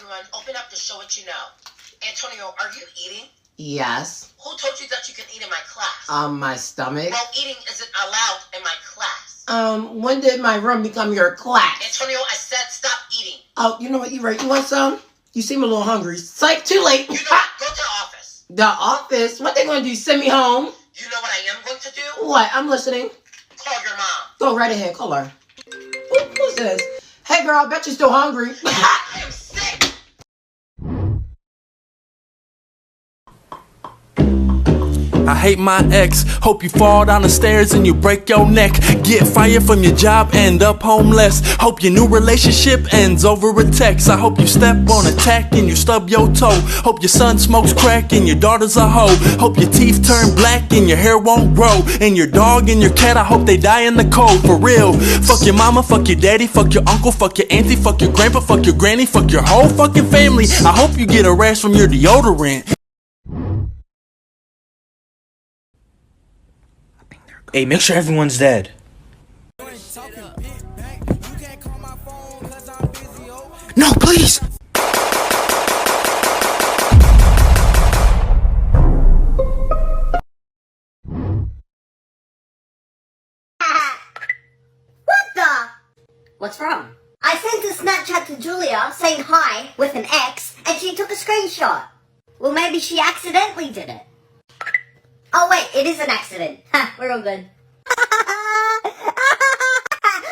everyone. Open up to show what you know. Antonio, are you eating? Yes. Who told you that you can eat in my class? My stomach. Well, eating isn't allowed in my class. When did my room become your class? Antonio, I said stop eating. Oh, you know what? You're right. You want some? You seem a little hungry. Psych, too late. You know what? Go to the office. The office? What they gonna do? Send me home? You know what I am going to do? What? I'm listening. Call your mom. Go right ahead. Call her. Who's this? Hey, girl, I bet you're still hungry. I am sick. I hate my ex. Hope you fall down the stairs and you break your neck. Get fired from your job, end up homeless. Hope your new relationship ends over a text. I hope you step on a tack and you stub your toe. Hope your son smokes crack and your daughter's a hoe. Hope your teeth turn black and your hair won't grow. And your dog and your cat, I hope they die in the cold. For real. Fuck your mama, fuck your daddy, fuck your uncle, fuck your auntie, fuck your grandpa, fuck your granny, fuck your whole fucking family. I hope you get a rash from your deodorant. Hey, make sure everyone's dead. No, please! What's wrong? I sent a Snapchat to Julia saying hi with an X and she took a screenshot. Well, maybe she accidentally did it. Oh wait, it is an accident. Ha, we're all good.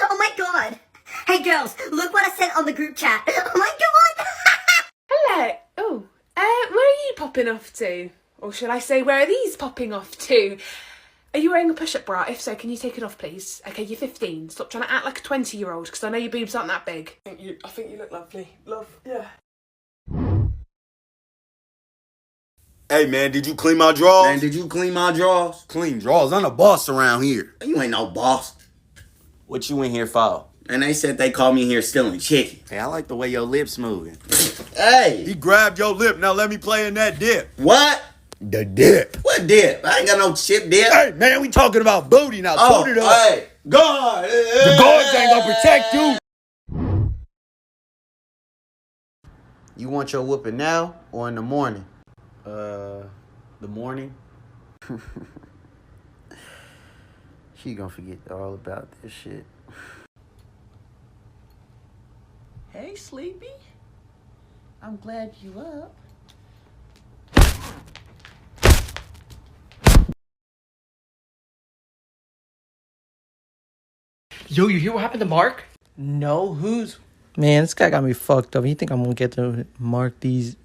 Oh my god. Hey girls, look what I sent on the group chat. Oh my god. Hello. Oh, where are you popping off to? Or should I say, where are these popping off to? Are you wearing a push-up bra? If so, can you take it off, please? Okay, you're 15. Stop trying to act like a 20-year-old, because I know your boobs aren't that big. I think you look lovely. Love, yeah. Hey, man, did you clean my drawers? Man, did you clean my drawers? Clean drawers. I'm the boss around here. You ain't no boss. What you in here for? And they said they called me here stealing chicken. Hey, I like the way your lips moving. Hey! He grabbed your lip. Now let me play in that dip. What? The dip. What dip? I ain't got no chip dip. Hey, man, we talking about booty now. Put it up. Hey! Guard! The guards ain't gonna protect you. You want your whooping now or in the morning? The morning? She gonna forget all about this shit. Hey, Sleepy. I'm glad you up. Yo, you hear what happened to Mark? No, who's... Man, this guy got me fucked up. You think I'm gonna get to mark these...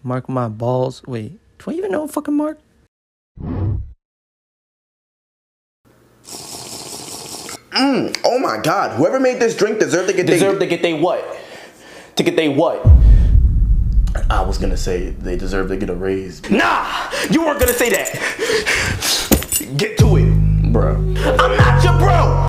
mark my balls? Wait, do I even know fucking Mark? Oh my god, whoever made this drink deserved to get they what? To get they what? I was gonna say they deserve to get a raise. Nah! You weren't gonna say that! Get to it! Bro. I'm not your bro!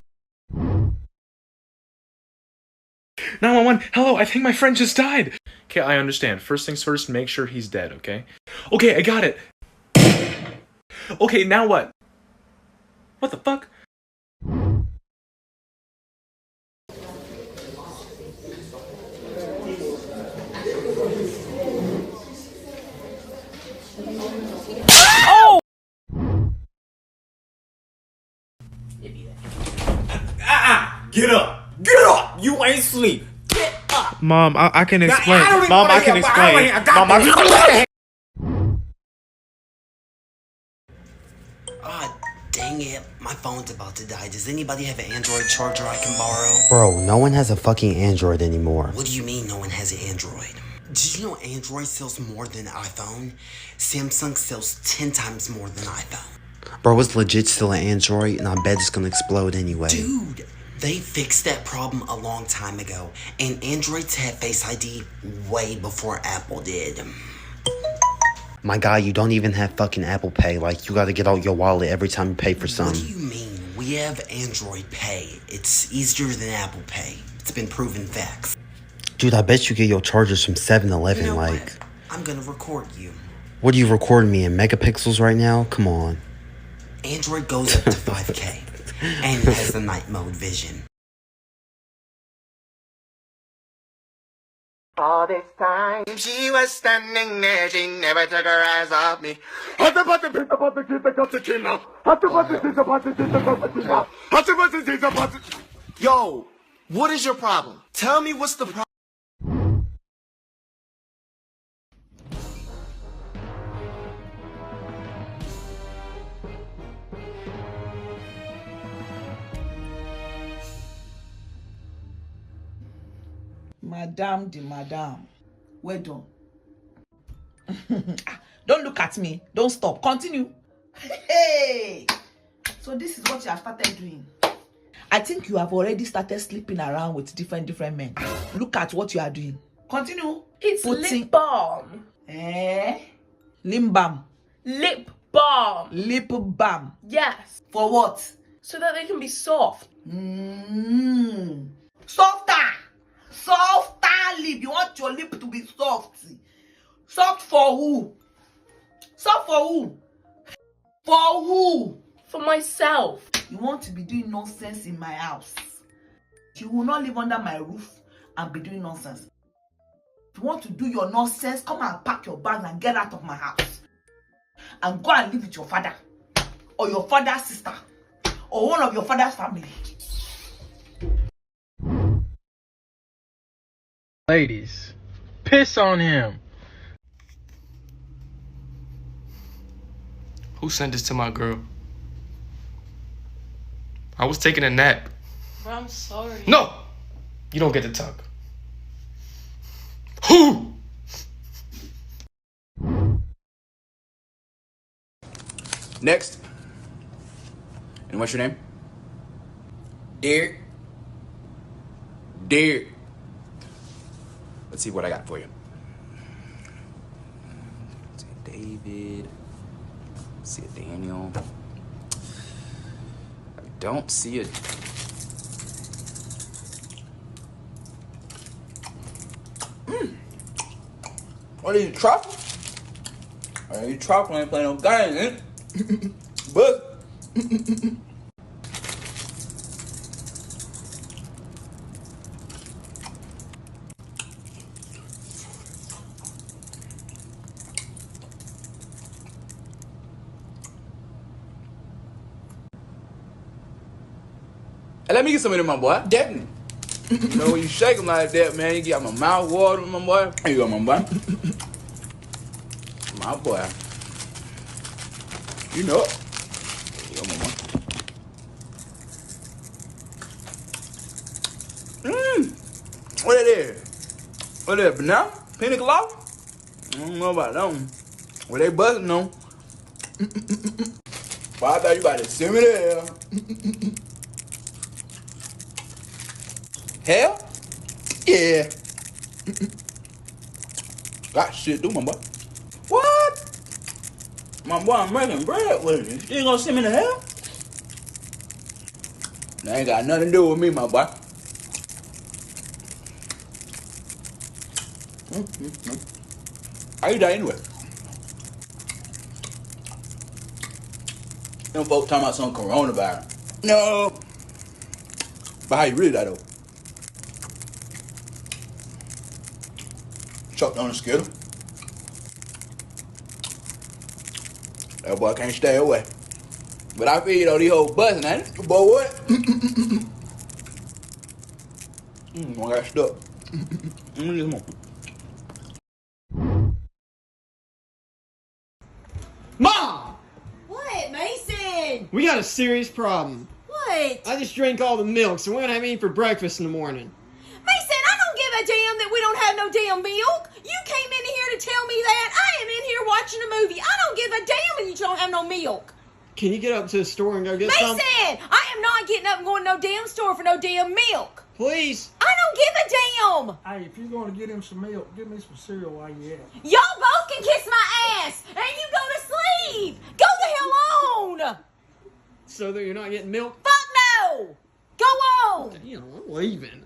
911, hello, I think my friend just died. Okay, I understand. First things first, make sure he's dead, okay? Okay, I got it. Okay, now what? What the fuck? Oh! Get up! Get up! You ain't sleep! Get up! Mom, I can explain. Mom, I can explain. Mom, I can... Dang it, my phone's about to die. Does anybody have an Android charger I can borrow? Bro, no one has a fucking Android anymore. What do you mean no one has an Android? Did you know Android sells more than iPhone? Samsung sells 10 times more than iPhone. Bro, it's legit still an Android, and I bet it's gonna explode anyway. Dude, they fixed that problem a long time ago, and Androids had Face ID way before Apple did. My guy, you don't even have fucking Apple Pay. Like, you gotta get out your wallet every time you pay for something. What do you mean? We have Android Pay. It's easier than Apple Pay. It's been proven facts. Dude, I bet you get your chargers from 7-Eleven, You know like... what? I'm gonna record you. What are you recording me in megapixels right now? Come on. Android goes up to 5K and has the night mode vision. All this time she was standing there, she never took her eyes off me. Yo, what is your problem? Tell me what's the problem. Madame de Madame. Well done. Don't look at me. Don't stop. Continue. Hey! So this is what you have started doing. I think you have already started sleeping around with different men. Look at what you are doing. Continue. It's lip balm. Lip balm. Lip balm. Lip balm. Yes. For what? So that they can be soft. Softer. Softer lip. You want your lip to be soft. Soft for who? Soft for who? For who? For myself. You want to be doing nonsense in my house. You will not live under my roof and be doing nonsense. If you want to do your nonsense, come and pack your bags and get out of my house. And go and live with your father. Or your father's sister. Or one of your father's family. Ladies, piss on him. Who sent this to my girl? I was taking a nap. Bro, I'm sorry. No! You don't get to talk. Who? Next. And what's your name? Derek. Derek. Let's see what I got for you. Let's see David. Let's see a Daniel. I don't see a... What are you, truffle? Are you truffle? Ain't playing no games, eh? But... Hey, let me get some of them, my boy. Definitely. You know, when you shake them like that, man, you get my mouth watering, my boy. Here you go, my boy. My boy. You know it. Here you go, my boy. What it is? What it is? Banana? Pina colada? I don't know about that one. What they busting on? But I thought you about to send me there. Hell? Yeah. Got shit do, my boy. What? My boy, I'm making bread with it. You ain't gonna send me to hell? That ain't got nothing to do with me, my boy. How you die anyway? Them folks talking about some coronavirus. No. But how you really die though? Choked on a skittle. That boy can't stay away. But I feel you though, these hoes buzzing, ain't it? Boy, what? I got stuck. Let me get some more. Mom! What, Mason? We got a serious problem. What? I just drank all the milk, so we're gonna have anything for breakfast in the morning. Mason, I don't give a damn that we don't have no damn milk. You came in here to tell me that. I am in here watching a movie. I don't give a damn that you don't have no milk. Can you get up to the store and go get Mason, some? I am not getting up and going to no damn store for no damn milk. Please. I don't give a damn. Hey, if you're going to get him some milk, give me some cereal while you're at it. Y'all both can kiss my ass, and you go to sleep. Go the hell on. So that you're not getting milk? Fuck no. Go on. You know, I'm leaving.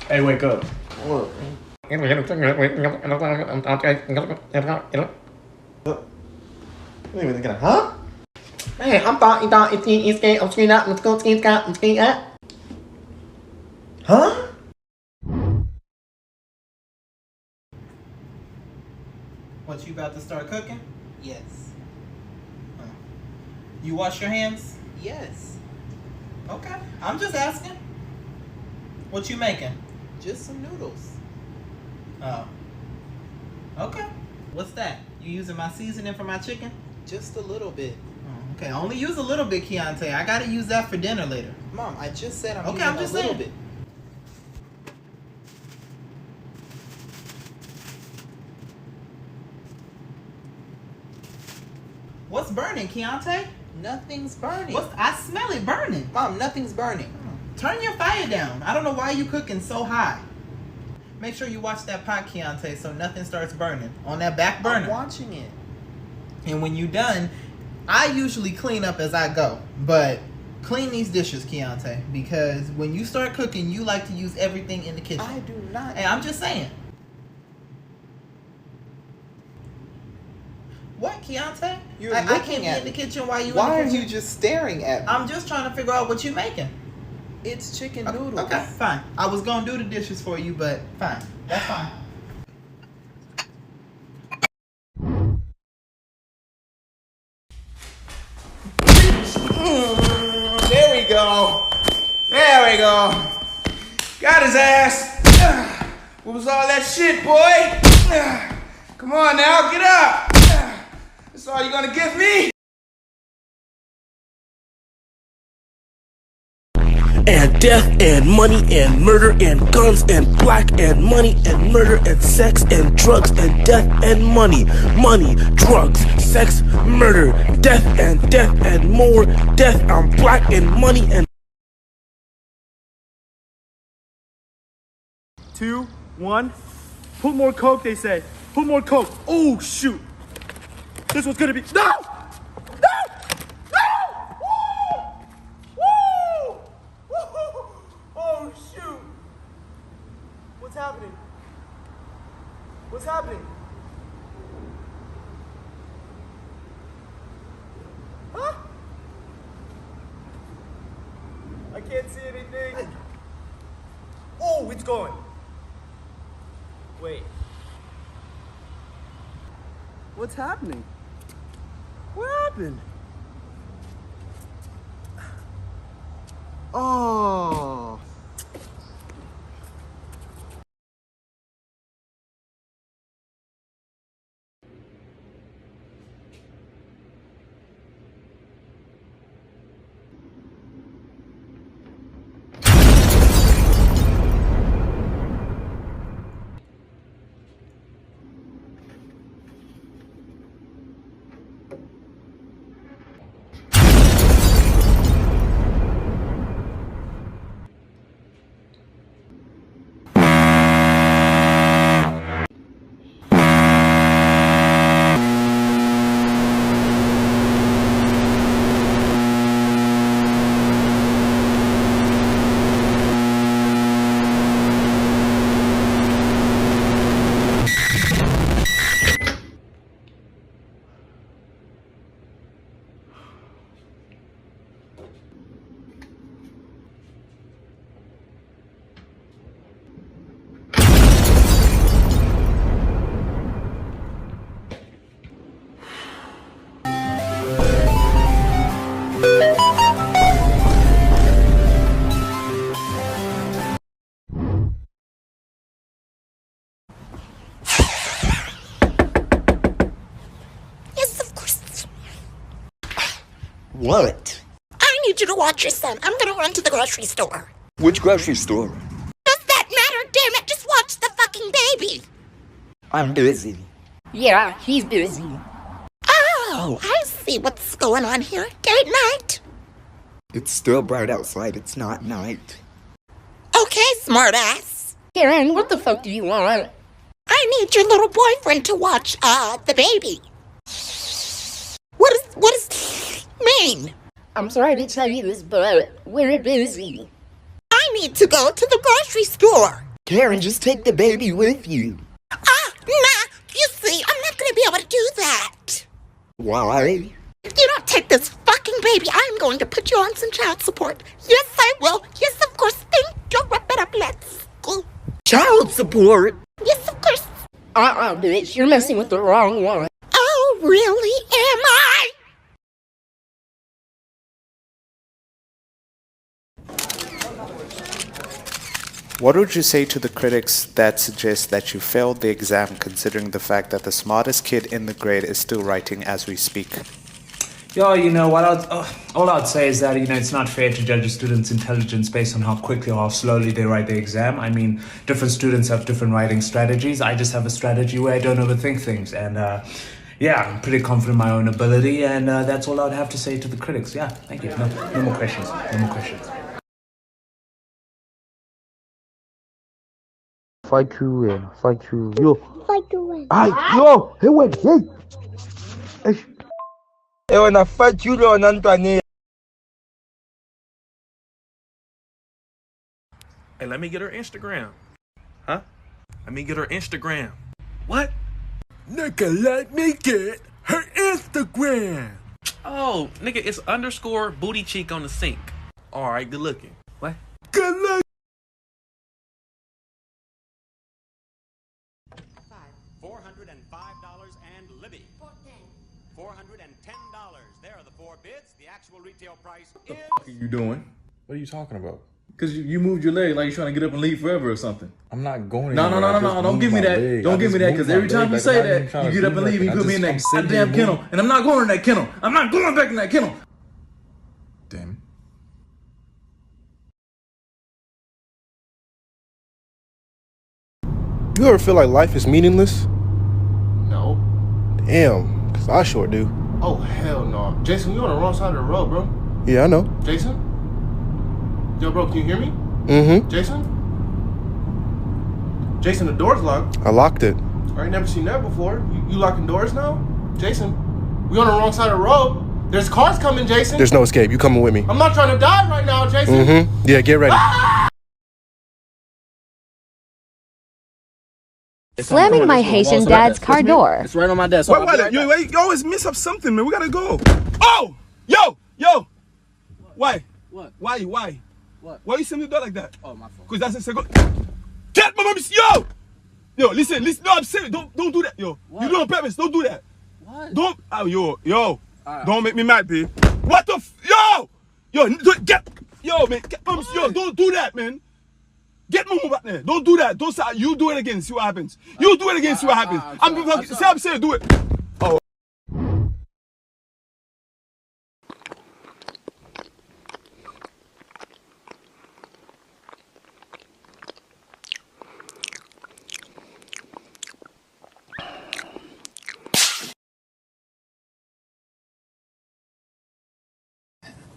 Hey, wake up. What? Huh? Hey, I'm thought it's game of screen up, let's go screen up. Huh? What, you about to start cooking? Yes. You wash your hands? Yes. Okay, I'm just asking. What you making? Just some noodles. Oh. Okay. What's that? You using my seasoning for my chicken? Just a little bit. Oh, okay, only use a little bit, Keontae. I gotta use that for dinner later. Mom, I just said I'm using a little bit. What's burning, Keontae? Nothing's burning. I smell it burning. Mom, nothing's burning. Turn your fire down. I don't know why you cooking so high. Make sure you watch that pot, Keontae, so nothing starts burning. On that back burner. I'm watching it. And when you're done, I usually clean up as I go. But clean these dishes, Keontae, because when you start cooking, you like to use everything in the kitchen. I do not. Hey, I'm just saying. What, Keontae? I can't be in the kitchen while you in the kitchen. Why are you just staring at me? I'm just trying to figure out what you're making. It's chicken noodles. Okay, fine. I was gonna do the dishes for you, but fine. That's fine. There we go. There we go. Got his ass. What was all that shit, boy? Come on now, get up. That's all you gonna give me? And death and money and murder and guns and black and money and murder and sex and drugs and death and money. Money, drugs, sex, murder, death and more. Death, I'm black and money and 2, 1. Put more coke, they say. Put more coke. Oh, shoot. This one's gonna be. No! Oh, shoot. What's happening? What's happening? Huh? I can't see anything. Oh, it's going. Wait. What's happening? What happened? Oh. What? I need you to watch your son. I'm gonna run to the grocery store. Which grocery store? Does that matter? Damn it, just watch the fucking baby. I'm busy. Yeah, he's busy. Oh, I see what's going on here. Date night. It's still bright outside. It's not night. Okay, smartass. Karen, what the fuck do you want? I need your little boyfriend to watch, the baby. What does mean? I'm sorry to tell you this, but we're busy. I need to go to the grocery store. Karen, just take the baby with you. Nah, you see, I'm not gonna be able to do that. Why? If you don't take this fucking darling baby, I'm going to put you on some child support. Yes, I will. Yes, of course. Thank you. Wrap it up. Let's go. Child support? Yes, of course. Bitch, you're messing with the wrong one. Oh, really? Am I? What would you say to the critics that suggest that you failed the exam considering the fact that the smartest kid in the grade is still writing as we speak? Yo, you know, all I'd say is that, you know, it's not fair to judge a student's intelligence based on how quickly or how slowly they write the exam. I mean, different students have different writing strategies. I just have a strategy where I don't overthink things. And, yeah, I'm pretty confident in my own ability. And that's all I'd have to say to the critics. Yeah, thank you. No more questions. No more questions. Fight to win. Fight to yo. Fight to win. Yo, hey wait, hey. Hey, when I fight you, Antoine. Hey, let me get her Instagram. Huh? Let me get her Instagram. What? Nigga, let me get her Instagram. Oh, nigga, it's underscore booty cheek on the sink. All right, good looking. What? Good looking. $405 and Libby. $410. There are the four bids. The actual retail price is... What are you doing? What are you talking about? Because you moved your leg like you're trying to get up and leave forever or something. I'm not going No, anywhere. don't give me that. Don't give me that, because every time you say that, you get up and leave and you put me in that goddamn kennel. And I'm not going in that kennel. I'm not going back in that kennel. Damn it. You ever feel like life is meaningless? No. Damn, because I sure do. Oh, hell no. Jason, you're on the wrong side of the road, bro. Yeah, I know. Jason? Yo, bro, can you hear me? Mm-hmm. Jason? Jason, the door's locked. I locked it. I ain't never seen that before. You locking doors now? Jason, we on the wrong side of the road. There's cars coming, Jason. There's no escape. You coming with me. I'm not trying to die right now, Jason. Mm-hmm. Yeah, get ready. Slamming my Haitian dad's car door. It's right on my desk. Wait, you always miss up something, man. We gotta go. Oh! Yo! Why? What? Why? What? Why you send me the door like that? Oh, my fault. Because that's a second. Get my mommy. Yo, listen. No, I'm serious. Don't do that, yo. What? You do it on purpose. Don't do that. What? Don't. Oh, yo. Right. Don't make me mad, babe. What the? Yo, get. Yo, man. Yo, don't do that, man. Get Momo back there. Don't do that. Don't say you do it again. See what happens. You do it again. See what happens. I'm saying, do it. Oh.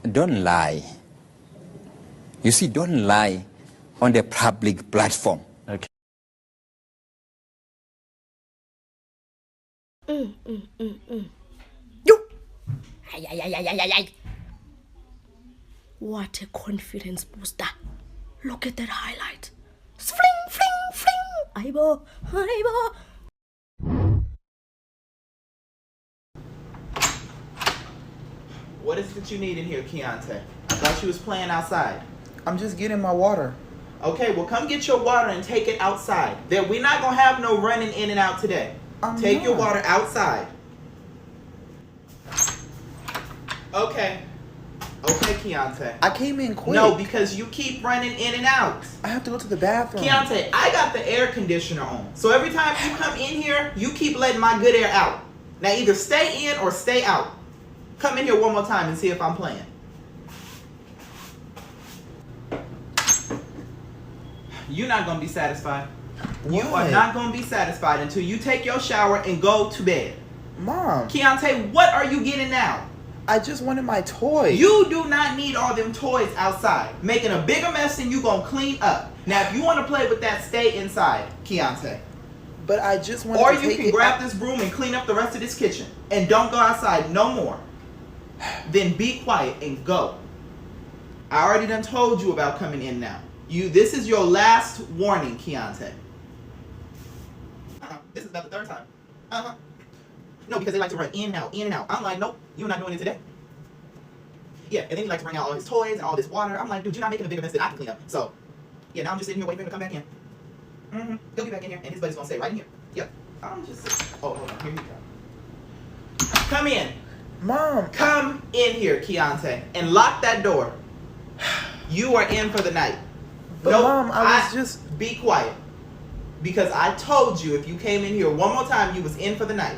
Don't lie. You see, don't lie on the public platform. Okay. Ay. What a confidence booster. Look at that highlight. Fling. Aibo. What is it you need in here, Keontae? I thought you was playing outside. I'm just getting my water. Okay, well come get your water and take it outside. We're not gonna have no running in and out today. Take your water outside. Okay, Keontae. I came in quick. No, because you keep running in and out. I have to go to the bathroom. Keontae, I got the air conditioner on. So every time you come in here, you keep letting my good air out. Now either stay in or stay out. Come in here one more time and see if I'm playing. You're not going to be satisfied. What? You are not going to be satisfied until you take your shower and go to bed. Mom. Keontae, what are you getting now? I just wanted my toys. You do not need all them toys outside. Making a bigger mess than you going to clean up. Now, if you want to play with that, stay inside, Keontae. But I just want to take it. Or you can grab this broom and clean up the rest of this kitchen. And don't go outside no more. Then be quiet and go. I already done told you about coming in now. This is your last warning, Keontae. This is about the third time. No, because they like to run in and out. I'm like, nope, you're not doing it today. Yeah, and then he likes to bring out all his toys and all this water. I'm like, dude, you're not making a bigger mess than I can clean up. So, yeah, now I'm just sitting here waiting for him to come back in. He'll be back in here, and his buddy's gonna stay right in here. Yep. I'm just sitting. Oh, hold on. Here you go. Come in. Mom. Come in here, Keontae, and lock that door. You are in for the night. But no, Mom, I was just... Be quiet. Because I told you if you came in here one more time, you was in for the night.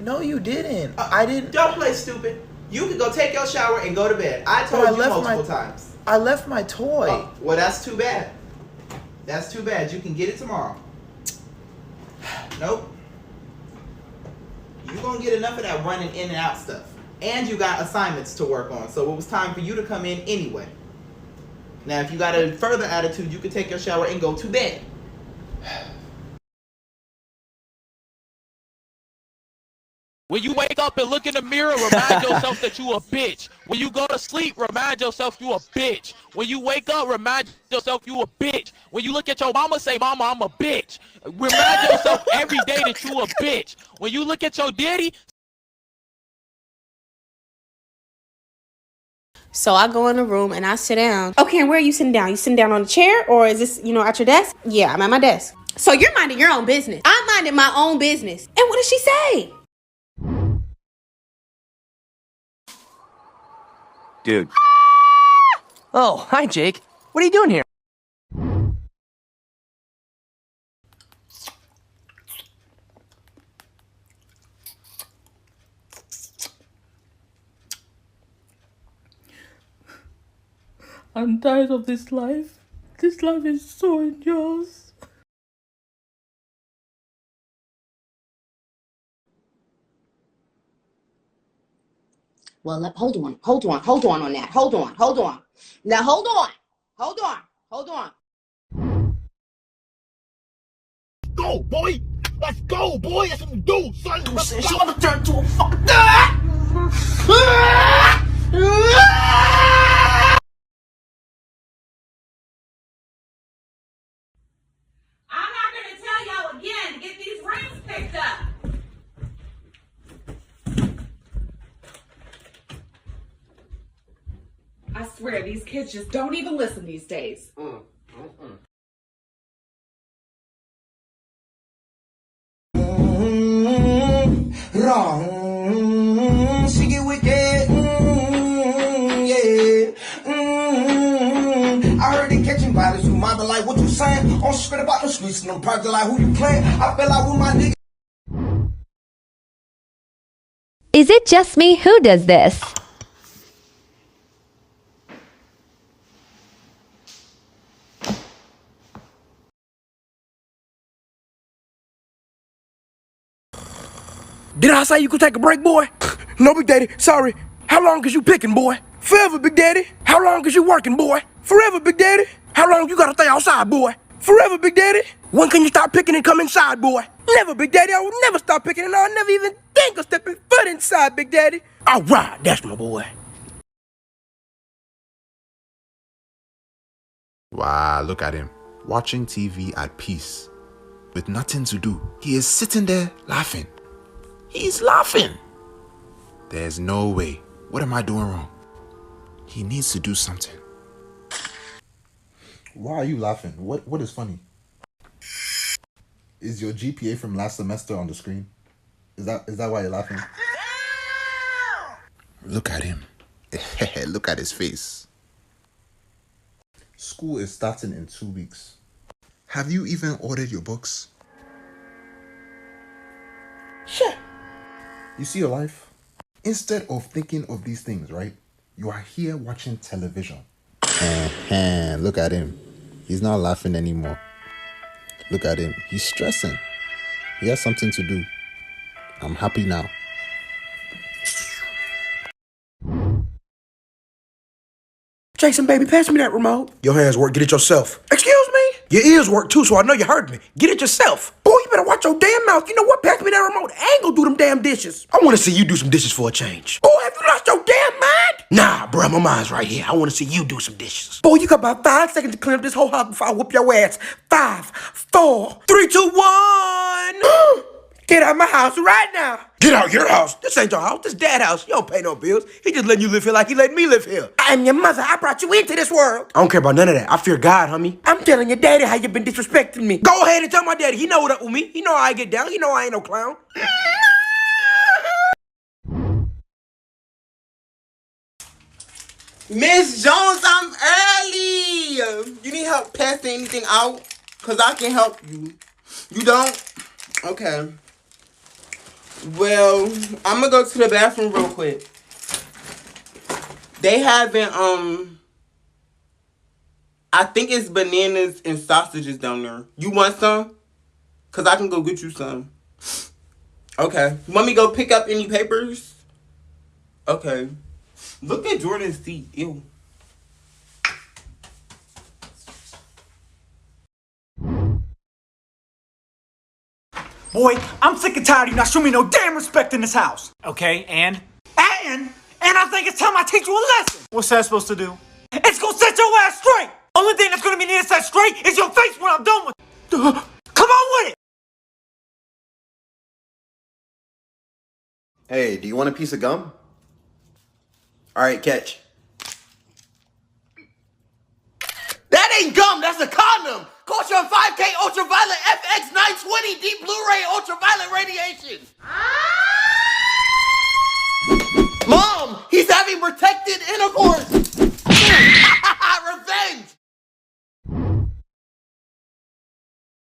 No, you didn't. I didn't... Don't play stupid. You could go take your shower and go to bed. I told you multiple times. I left my toy. Oh, well, that's too bad. That's too bad. You can get it tomorrow. Nope. You're going to get enough of that running in and out stuff. And you got assignments to work on. So it was time for you to come in anyway. Now, if you got a further attitude, you could take your shower and go to bed. When you wake up and look in the mirror, remind yourself that you a bitch. When you go to sleep, remind yourself you a bitch. When you wake up, remind yourself you a bitch. When you look at your mama, say, Mama, I'm a bitch. Remind yourself every day that you a bitch. When you look at your daddy. So I go in the room and I sit down. Okay, and where are you sitting down? You sitting down on a chair, or is this, at your desk? Yeah, I'm at my desk. So you're minding your own business. I'm minding my own business. And what did she say? Dude. Oh, hi, Jake. What are you doing here? I'm tired of this life. This life is so endurous. Well, hold on on that. Hold on. Now, hold on. Go, boy! Let's go, boy! That's what we do, son! She wanna turn to a fucking... I'm not going to tell y'all again to get these rings picked up. I swear, these kids just don't even listen these days. Wrong. She get wicked. Yeah. I heard they catching bodies who mother like what you saying. On straight about the streets and them project like who you playing. I feel like with my nigga. Is it just me who does this? Did I say you could take a break, boy? No, Big Daddy. Sorry. How long is you picking, boy? Forever, Big Daddy. How long is you working, boy? Forever, Big Daddy. How long you gotta stay outside, boy? Forever, Big Daddy. When can you stop picking and come inside, boy? Never, Big Daddy. I will never stop picking and I'll never even think of stepping foot inside, Big Daddy. All right, that's my boy. Wow, look at him. Watching TV at peace. With nothing to do. He is sitting there laughing. He's laughing. There's no way. What am I doing wrong? He needs to do something. Why are you laughing? What is funny? Is your GPA from last semester on the screen? Is that why you're laughing? Look at him. Look at his face. School is starting in 2 weeks. Have you even ordered your books? Shit. You see your life? Instead of thinking of these things, right? You are here watching television. Look at him. He's not laughing anymore. Look at him. He's stressing. He has something to do. I'm happy now. Jason, baby, pass me that remote. Your hands work. Get it yourself. Excuse me? Your ears work too, so I know you heard me. Get it yourself. Boy, you better watch your damn mouth. You know what? Pass me that remote. I ain't gonna do them damn dishes. I want to see you do some dishes for a change. Boy, have you lost your damn mind? Nah, bro, my mind's right here. I want to see you do some dishes. Boy, you got about 5 seconds to clean up this whole house before I whoop your ass. 5, 4, 3, 2, 1. Get out of my house right now. Get out your house. This ain't your house. This Dad's house. You don't pay no bills. He just letting you live here like he letting me live here. I am your mother. I brought you into this world. I don't care about none of that. I fear God, homie. I'm telling your daddy how you been disrespecting me. Go ahead and tell my daddy. He know what up with me. He know how I get down. He know I ain't no clown. Miss Jones, I'm early. You need help passing anything out? Because I can help you. You don't? Okay. Well, I'm going to go to the bathroom real quick. They having, I think it's bananas and sausages down there. You want some? Because I can go get you some. Okay. You want me to go pick up any papers? Okay. Look at Jordan's seat. Ew. Boy, I'm sick and tired of you not showing me no damn respect in this house. Okay, and? And I think it's time I teach you a lesson. What's that supposed to do? It's gonna set your ass straight. Only thing that's gonna be near set straight is your face when I'm done with it. Come on with it. Hey, do you want a piece of gum? Alright, catch. That ain't gum. That's a condom. Cost you on 5K ultraviolet FX 920 deep Blu-ray ultraviolet radiation.